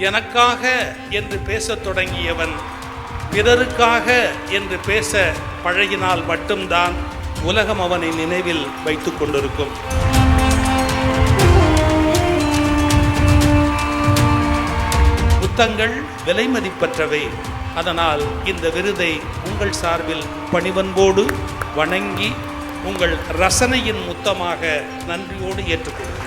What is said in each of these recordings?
எனக்காக என்று பேசத் தொடங்கியவன் பிறருக்காக என்று பேச பழகினால் மட்டும்தான் உலகம் அவனை நினைவில் வைத்துக் கொண்டிருக்கும். புத்தகங்கள் விலை மதிப்பற்றவை. அதனால் இந்த விருதை உங்கள் சார்பில் பணிவன்போடு வணங்கி உங்கள் ரசனையின் முத்தமாக நன்றியோடு ஏற்றுக்கொள்கிறேன்.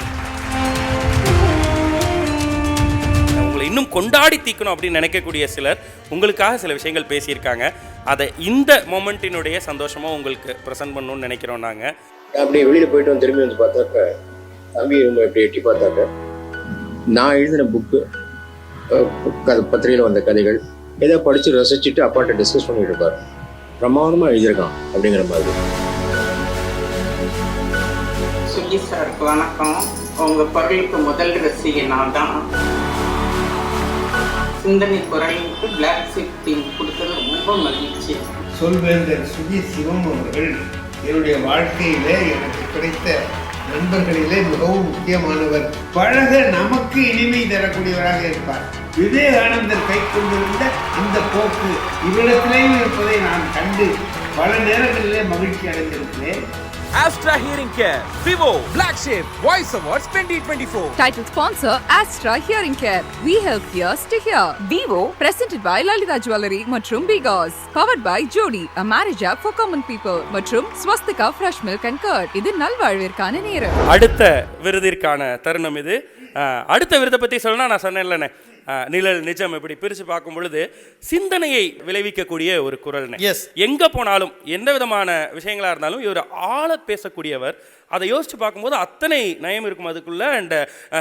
உங்களை இன்னும் கொண்டாடி தீக்கணும் அப்படின்னு நினைக்கக்கூடிய சிலர் உங்களுக்காக சில விஷயங்கள் பேசியிருக்காங்க. அதை இந்த மொமெண்ட்டினுடைய சந்தோஷமாக உங்களுக்கு ப்ரெசென்ட் பண்ணணும்னு நினைக்கிறோம். நாங்கள் அப்படியே வெளியில் போயிட்டு வந்து திரும்பி வந்து பார்த்தாக்க தம்பி ரொம்ப எப்படி எட்டி பார்த்தாக்க நான் எழுதின புக்கு பத்திரிகையில் வந்த கதைகள் ஏதோ படித்து ரசிச்சுட்டு அப்பாட்ட டிஸ்கஸ் பண்ணிட்டு இருப்பார். பிரமாதமாக எழுதியிருக்கான் அப்படிங்கிற மாதிரி. சுஜி சாருக்கு வணக்கம். உங்கள் குரலுக்கு முதல் ரசிகை நான் தான். சிந்தனை குரலுக்கு பிளாக் ஷீப் தீம் கொடுத்தது ரொம்ப மகிழ்ச்சி. சொல்வேந்தர் சுஜி சிவம் அவர்கள் என்னுடைய வாழ்க்கையிலே எனக்கு கிடைத்த நண்பர்களிலே மிகவும் முக்கியமானவர். பழக நமக்கு இனிமை தரக்கூடியவராக இருப்பார். விவேகானந்தர் கை கொண்டிருந்த அந்த போக்கு இவ்விடத்திலேயும் இருப்பதை நான் கண்டு பல நேரங்களிலே மகிழ்ச்சி அடைந்திருக்கிறேன். Astra Hearing Care, Vivo, Black Sheep, Voice Awards 2024. Title sponsor Astra Hearing Care. We help ears to hear. Vivo, presented by Lalita Jewelry மற்றும் Bigos. Powered by Jodi, a marriage app for common people. மற்றும் Swastika Fresh Milk and Curd. இது நல்வாழ்விற்கான நேரம். அடுத்த விருதிற்கான தருணம் இது. அடுத்த விருதை பற்றி சொல்லணும்னா நான் சொன்னேன்லண்ணே, நிழல் நிஜம் இப்படி பிரித்து பார்க்கும் பொழுது சிந்தனையை விளைவிக்கக்கூடிய ஒரு குரல்னே. எஸ், எங்கே போனாலும் எந்த விதமான விஷயங்களாக இருந்தாலும் இவர் ஆழ பேசக்கூடியவர். அதை யோசித்து பார்க்கும்போது அத்தனை நயம் இருக்கும் அதுக்குள்ளே. அண்ட்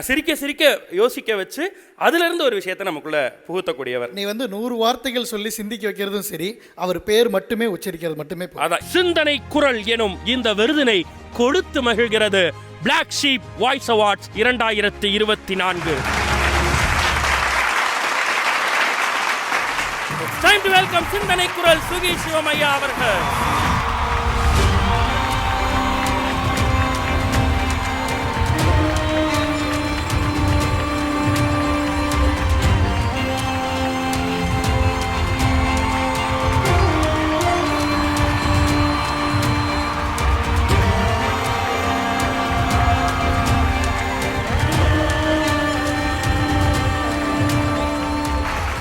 சிரிக்க சிரிக்க யோசிக்க வச்சு அதுலேருந்து ஒரு விஷயத்தை நமக்குள்ளே புகுத்தக்கூடியவர். நீ 100 வார்த்தைகள் சொல்லி சிந்திக்க வைக்கிறதும் சரி, அவர் பேர் மட்டுமே உச்சரிக்கிறது மட்டுமே. அதான் சிந்தனை குரல் எனும் இந்த விருதினை கொடுத்து மகிழ்கிறது Black Sheep Voice Awards 2024. Time to welcome சிந்தனை குரல் சுகி சிவமையா அவர்கள்.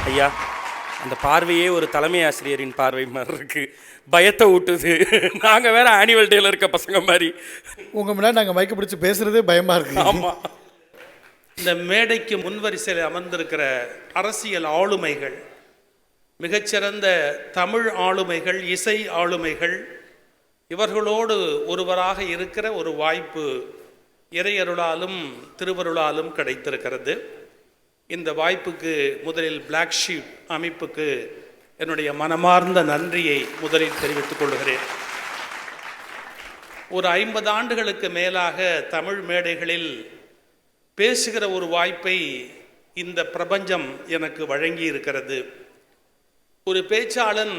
ஐயா, அந்த பார்வையே ஒரு தலைமை ஆசிரியரின் பார்வை மாதிரி இருக்கு. பயத்தை ஊட்டுது. நாங்கள் வேற ஆனுவல் டேல இருக்க பசங்க மாதிரி உங்க முன்னாடி நாங்கள் மைக்க பிடிச்சி பேசுறதே பயமா இருக்கு. ஆமாம். இந்த மேடைக்கு முன்வரிசையில் அமர்ந்திருக்கிற அரசியல் ஆளுமைகள், மிகச்சிறந்த தமிழ் ஆளுமைகள், இசை ஆளுமைகள், இவர்களோடு ஒருவராக இருக்கிற ஒரு வாய்ப்பு இறையருளாலும் திருவருளாலும் கிடைத்திருக்கிறது. இந்த வாய்ப்புக்கு முதலில் Black Sheep அமைப்புக்கு என்னுடைய மனமார்ந்த நன்றியை முதலில் தெரிவித்துக் கொள்கிறேன். ஒரு 50 ஆண்டுகளுக்கு மேலாக தமிழ் மேடைகளில் பேசுகிற ஒரு வாய்ப்பை இந்த பிரபஞ்சம் எனக்கு வழங்கி இருக்கிறது. ஒரு பேச்சாளன்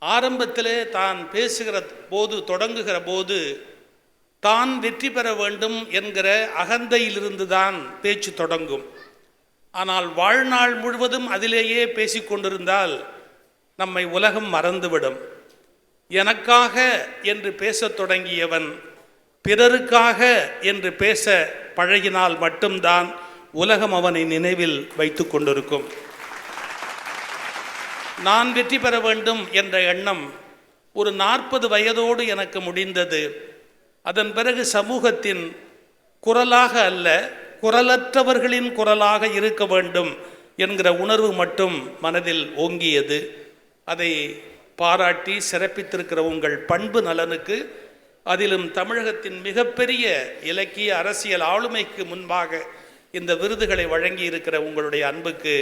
ஆரம்பத்திலே தான் பேசுகிற போது, தொடங்குகிற போது தான் வெற்றி பெற வேண்டும் என்கிற அகந்தையிலிருந்து தான் பேச்சு தொடங்கும். ஆனால் வாழ்நாள் முழுவதும் அதிலேயே பேசிக்கொண்டிருந்தால் நம்மை உலகம் மறந்துவிடும். எனக்காக என்று பேசத் தொடங்கியவன் பிறருக்காக என்று பேச பழகினால் மட்டும்தான் உலகம் அவனை நினைவில் வைத்து கொண்டிருக்கும். நான் வெற்றி பெற வேண்டும் என்ற எண்ணம் ஒரு 40 வயதோடு எனக்கு முடிந்தது. அதன் பிறகு சமூகத்தின் குரலாக அல்ல, குரலற்றவர்களின் குரலாக இருக்க வேண்டும் என்கிற உணர்வு மட்டும் மனதில் ஓங்கியது. அதை பாராட்டி சிறப்பித்திருக்கிற உங்கள் பண்பு நலனுக்கு, அதிலும் தமிழகத்தின் மிகப்பெரிய இலக்கிய அரசியல் ஆளுமைக்கு முன்பாக இந்த விருதுகளை வழங்கி இருக்கிற உங்களுடைய அன்புக்கு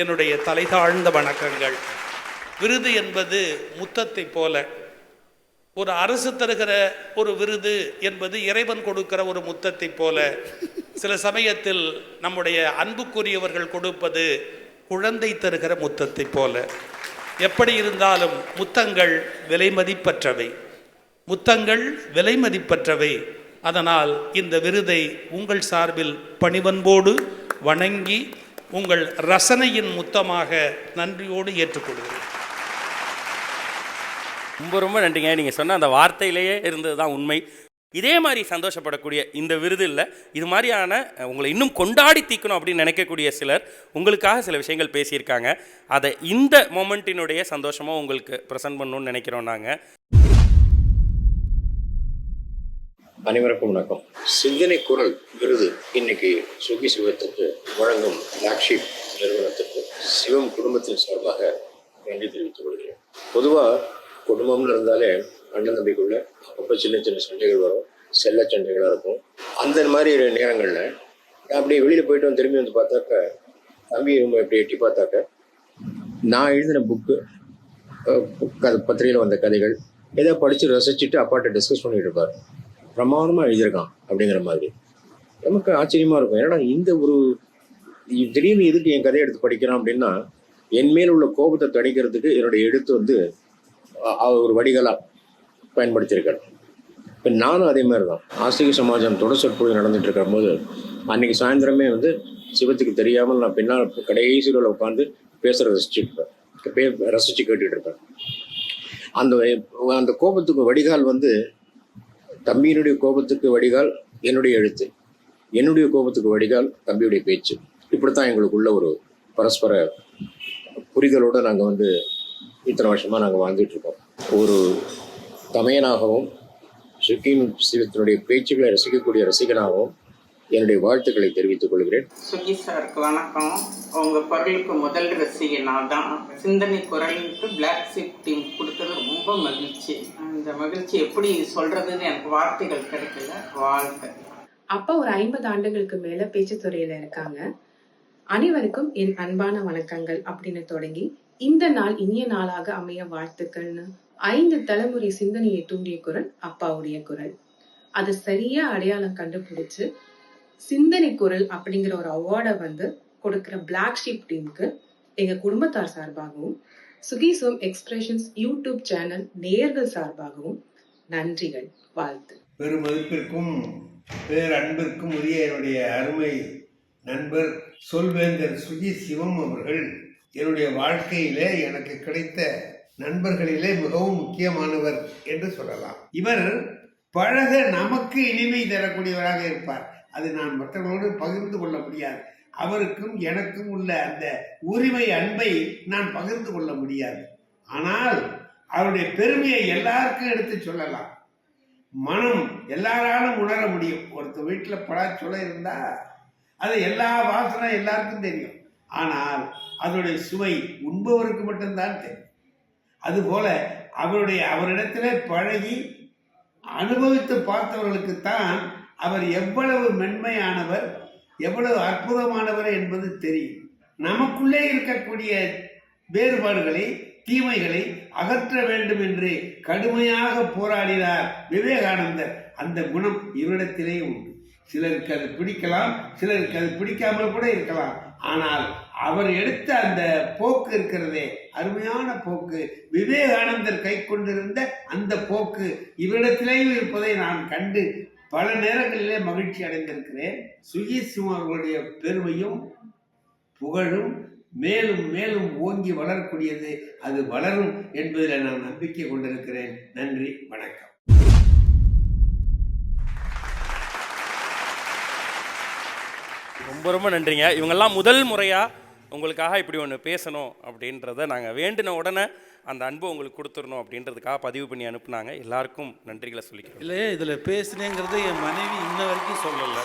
என்னுடைய தலைதாழ்ந்த வணக்கங்கள். விருது என்பது முத்தத்தை போல, ஒரு அரசு தருகிற ஒரு விருது என்பது இறைவன் கொடுக்கிற ஒரு முத்தத்தை போல, சில சமயத்தில் நம்முடைய அன்புக்குரியவர்கள் கொடுப்பது குழந்தை தருகிற முத்தத்தை போல. எப்படி இருந்தாலும் முத்தங்கள் விலை மதிப்பற்றவை, முத்தங்கள் விலை மதிப்பற்றவை. அதனால் இந்த விருதை உங்கள் சார்பில் பணிவன்போடு வணங்கி உங்கள் ரசனையின் முத்தமாக நன்றியோடு ஏற்றுக்கொள்கிறேன். ரொம்ப ரொம்ப நன்றிங்க. நீங்கள் சொன்ன அந்த வார்த்தையிலேயே இருந்தது தான் உண்மை. இதே மாதிரி சந்தோஷப்படக்கூடிய இந்த விருதில் இது மாதிரியான உங்களை இன்னும் கொண்டாடி தீக்கணும் அப்படின்னு நினைக்கக்கூடிய சிலர் உங்களுக்காக சில விஷயங்கள் பேசியிருக்காங்க. அதை இந்த மொமெண்ட்டினுடைய சந்தோஷமாக உங்களுக்கு ப்ரெசென்ட் பண்ணணும்னு நினைக்கிறோம் நாங்கள். அனைவருக்கும் வணக்கம். சிந்தனை குரல் விருது இன்னைக்கு சுகி சிவத்துக்கு வழங்கும் பிளாக் ஷீப் நிறுவனத்துக்கு சிவம் குடும்பத்தின் சார்பாக நன்றி தெரிவித்துக் கொள்கிறேன். பொதுவாக குடும்பம்னு இருந்தாலே அண்ணன் தம்பிக்குள்ள அப்போ சின்ன சின்ன சண்டைகள் வரும், செல்ல சண்டைகளாக இருக்கும். அந்த மாதிரி நேரங்களில் நான் அப்படி வெளியில் போயிட்டு வந்து திரும்பி வந்து பார்த்தாக்க தம்பி ரொம்ப இப்படி எட்டி பார்த்தாக்க நான் எழுதின புக்கு பத்திரிகையில் வந்த கதைகள் ஏதோ படித்து ரசிச்சுட்டு அப்பாட்ட டிஸ்கஸ் பண்ணிட்டு இருப்பார். பிரமாணமாக எழுதியிருக்கான் அப்படிங்கிற மாதிரி நமக்கு ஆச்சரியமாக இருக்கும். ஏன்னா இந்த ஒரு திடீர்னு எதுக்கு என் கதையை எடுத்து படிக்கிறான் அப்படின்னா என் மேல் உள்ள கோபத்தை தணிக்கிறதுக்கு என்னுடைய எழுத்து வந்து ஒரு வடிகளாக பயன்படுத்தியிருக்காரு. இப்போ நானும் அதே மாதிரி தான். ஆஸ்திக சமாஜம் தொடர் சொற்பொழிவு நடந்துட்டு இருக்கிற போது அன்னைக்கு சாயந்தரமே வந்து சிவத்துக்கு தெரியாமல் நான் பின்னால் கடைசியில் உட்காந்து ரசிச்சு கேட்டுட்டு இருப்பேன். அந்த கோபத்துக்கு வடிகால் வந்து தம்பியினுடைய கோபத்துக்கு வடிகால் என்னுடைய எழுத்து, என்னுடைய கோபத்துக்கு வடிகால் தம்பியுடைய பேச்சு. இப்படித்தான் எங்களுக்குள்ள ஒரு பரஸ்பர புரிதலோடு நாங்கள் வந்து இத்தனை வருஷமாக நாங்கள் வாழ்ந்துட்டு இருக்கோம். ஒரு தமையனாகவும் சுகின் சிவத்தினுடைய பேச்சுக்களை ரசிக்கக்கூடிய ரசிகனாகவும் என்னுடைய வாழ்த்துக்களை தெரிவித்துக் கொள்கிறேன். சுகி சாருக்கு வணக்கம். உங்கள் குரலுக்கு முதல் ரசிகனா தான். சிந்தனை குரலுக்கு பிளாக் ஷீப் டீம் கொடுத்தது ரொம்ப மகிழ்ச்சி. அந்த மகிழ்ச்சி எப்படி சொல்றதுன்னு எனக்கு வார்த்தைகள் கிடைக்கல. வாழ்க்கை அப்பா ஒரு 50 ஆண்டுகளுக்கு மேல பேச்சு துறையில இருக்காங்க. அனைவருக்கும் என் அன்பான வணக்கங்கள் அப்படின்னு தொடங்கி இந்த நாள் இனிய நாளாக அமைய வாழ்த்துக்கள்னு 5 தலைமுறை சிந்தனையை தூண்டிய குரல் அப்பாவுடைய குரல். அது சரியா அடையாளம் கண்டுபிடிச்சு சிந்தனை குரல் அப்படிங்கிற ஒரு அவார்டை வந்து கொடுக்கிற பிளாக் ஷீப் டீமுக்கு எங்க குடும்பத்தார் சார்பாகவும் Suki Sivam expressions YouTube channel நேயர்கள் சார்பாகவும் நன்றிகள், வாழ்த்து. பெருமதிப்பிற்கும் பேரன்பிற்கும் உரிய என்னுடைய அருமை நண்பர் சொல்வேந்தர் சுகி சிவம் அவர்கள் என்னுடைய வாழ்க்கையிலே எனக்கு கிடைத்த நண்பர்களிலே மிகவும் முக்கியமானவர் என்று சொல்லலாம். இவர் பழக நமக்கு இனிமை தரக்கூடியவராக இருப்பார். அது நான் மற்றவர்களோடு பகிர்ந்து கொள்ள முடியாது. அவருக்கும் எனக்கும் உள்ள அந்த உரிமை அன்பை நான் பகிர்ந்து கொள்ள முடியாது. ஆனால் அவருடைய பெருமையை எல்லாருக்கும் எடுத்து சொல்லலாம். மனம் எல்லாராலும் உணர முடியும். ஒருத்தர் வீட்டில் பலாச்சொலை இருந்தா அது எல்லா வாசனை எல்லாருக்கும் தெரியும். ஆனால் அதனுடைய சுவை உண்பவருக்கு மட்டும்தான் தெரியும். அதுபோல அவரிடத்திலே பழகி அனுபவித்து பார்த்தவர்களுக்குத்தான் அவர் எவ்வளவு மென்மையானவர், எவ்வளவு அற்புதமானவர் என்பது தெரியும். நமக்குள்ளே இருக்கக்கூடிய வேறுபாடுகளை, தீமைகளை அகற்ற வேண்டும் என்று கடுமையாக போராடினார் விவேகானந்தர். அந்த குணம் இவரிடத்திலே உண்டு. சிலருக்கு அது பிடிக்கலாம், சிலருக்கு அது பிடிக்காமல் கூட இருக்கலாம். ஆனால் அவர் எடுத்த அந்த போக்கு இருக்கிறதே, அருமையான போக்கு, விவேகானந்தர் கை கொண்டிருந்த அந்த போக்கு இவரிடத்திலேயும் இருப்பதை நான் கண்டு பல நேரங்களிலே மகிழ்ச்சி அடைந்திருக்கிறேன். சுகி சிவம் அவர்களுடைய பெருமையும் புகழும் மேலும் மேலும் ஓங்கி வளரக்கூடியது. அது வளரும் என்பதில் நான் நம்பிக்கை கொண்டிருக்கிறேன். நன்றி, வணக்கம். ரொம்ப ரொம்ப நன்றிங்க. இவங்கெல்லாம் முதல் முறையாக உங்களுக்காக இப்படி ஒன்று பேசணும் அப்படின்றத நாங்கள் வேண்டின உடனே அந்த அன்பு உங்களுக்கு கொடுத்துடணும் அப்படின்றதுக்காக பதிவு பண்ணி அனுப்புனாங்க. எல்லாருக்கும் நன்றிகளை சொல்லிக்கிறேன். இல்லையே இதில் பேசினேங்கிறது என் மனைவி இன்ன வரைக்கும் சொல்லலை.